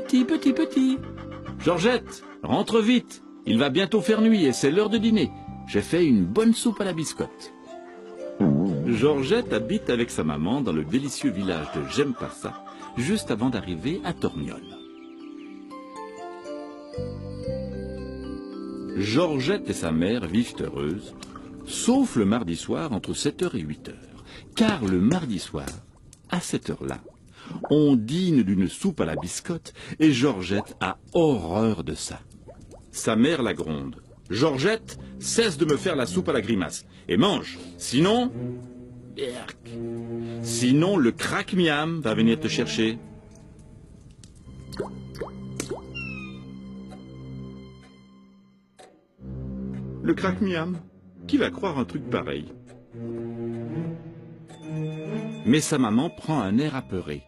petit, petit, petit. Georgette, rentre vite. Il va bientôt faire nuit et c'est l'heure de dîner. J'ai fait une bonne soupe à la biscotte. Georgette habite avec sa maman dans le délicieux village de J'aime pas ça, juste avant d'arriver à Torgnole. Georgette et sa mère vivent heureuses, sauf le mardi soir entre 7h et 8h. Car le mardi soir, à cette heure-là, on dîne d'une soupe à la biscotte et Georgette a horreur de ça. Sa mère la gronde. « Georgette, cesse de me faire la soupe à la grimace et mange, sinon... Sinon le craque-miam va venir te chercher. » Le craque-miam, qui va croire un truc pareil? Mais sa maman prend un air apeuré.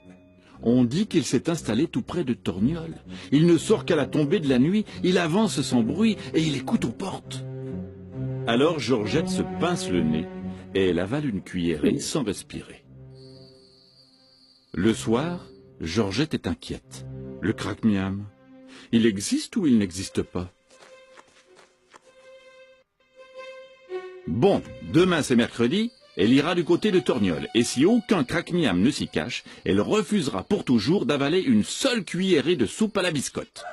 On dit qu'il s'est installé tout près de Torgnole. Il ne sort qu'à la tombée de la nuit, il avance sans bruit et il écoute aux portes. Alors Georgette se pince le nez et elle avale une cuillerée sans respirer. Le soir, Georgette est inquiète. Le craque-miam, il existe ou il n'existe pas? Bon, demain c'est mercredi. Elle ira du côté de Torgnole, et si aucun craque-miam ne s'y cache, elle refusera pour toujours d'avaler une seule cuillerée de soupe à la biscotte.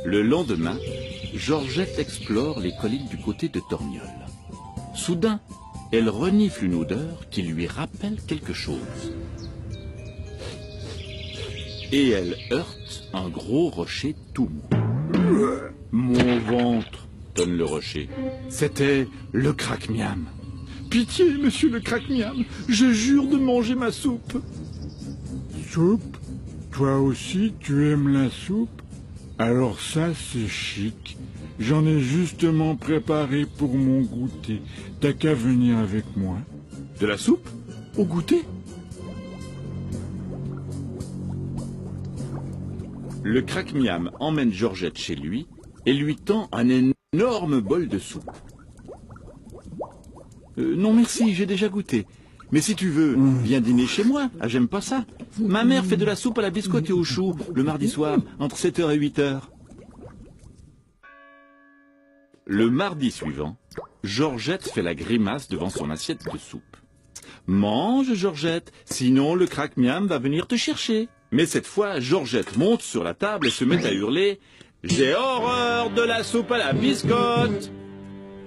Le lendemain, Georgette explore les collines du côté de Torgnole. Soudain, elle renifle une odeur qui lui rappelle quelque chose. Et elle heurte un gros rocher tout mou. « Mon ventre !» donne le rocher. C'était le craque-miam. « Pitié, monsieur le craque-miam, je jure de manger ma soupe. » Soupe? Toi aussi, tu aimes la soupe? Alors ça, c'est chic. J'en ai justement préparé pour mon goûter. T'as qu'à venir avec moi. De la soupe? Au goûter? Le craque-miam emmène Georgette chez lui et lui tend un énorme bol de soupe. Non merci, j'ai déjà goûté. Mais si tu veux, viens dîner chez moi. Ah, j'aime pas ça. Ma mère fait de la soupe à la biscotte et aux choux le mardi soir, entre 7h et 8h. Le mardi suivant, Georgette fait la grimace devant son assiette de soupe. Mange, Georgette, sinon le craque-miam va venir te chercher. Mais cette fois, Georgette monte sur la table et se met à hurler « J'ai horreur de la soupe à la biscotte !»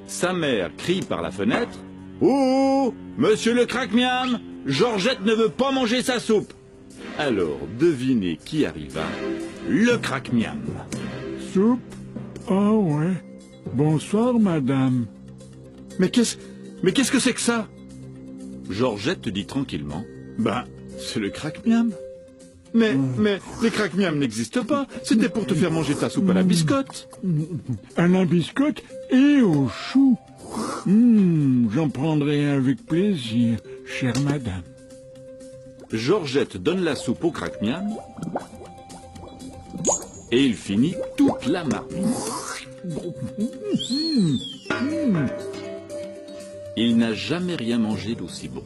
Sa mère crie par la fenêtre « Oh, monsieur le craque-miam, Georgette ne veut pas manger sa soupe !» Alors, devinez qui arriva? Le craque-miam. Soupe? Oh ouais. Bonsoir, madame. Mais qu'est-ce que c'est que ça? Georgette dit tranquillement « Ben, c'est le craque-miam. » Mais les craque-miam n'existent pas. C'était pour te faire manger ta soupe à la biscotte. À la biscotte et aux choux. J'en prendrai un avec plaisir, chère madame. Georgette donne la soupe au craque-miam et il finit toute la marmite. Il n'a jamais rien mangé d'aussi bon.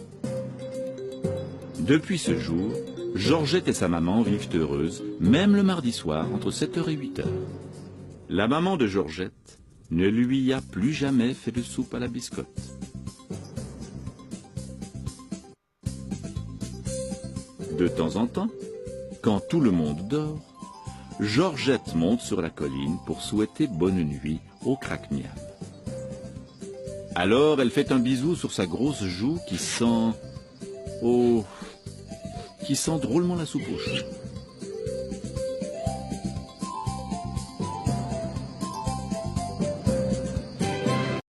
Depuis ce jour, Georgette et sa maman vivent heureuses, même le mardi soir, entre 7h et 8h. La maman de Georgette ne lui a plus jamais fait de soupe à la biscotte. De temps en temps, quand tout le monde dort, Georgette monte sur la colline pour souhaiter bonne nuit au craque-miam. Alors elle fait un bisou sur sa grosse joue qui sent... Oh, qui sent drôlement la soupe aux choux.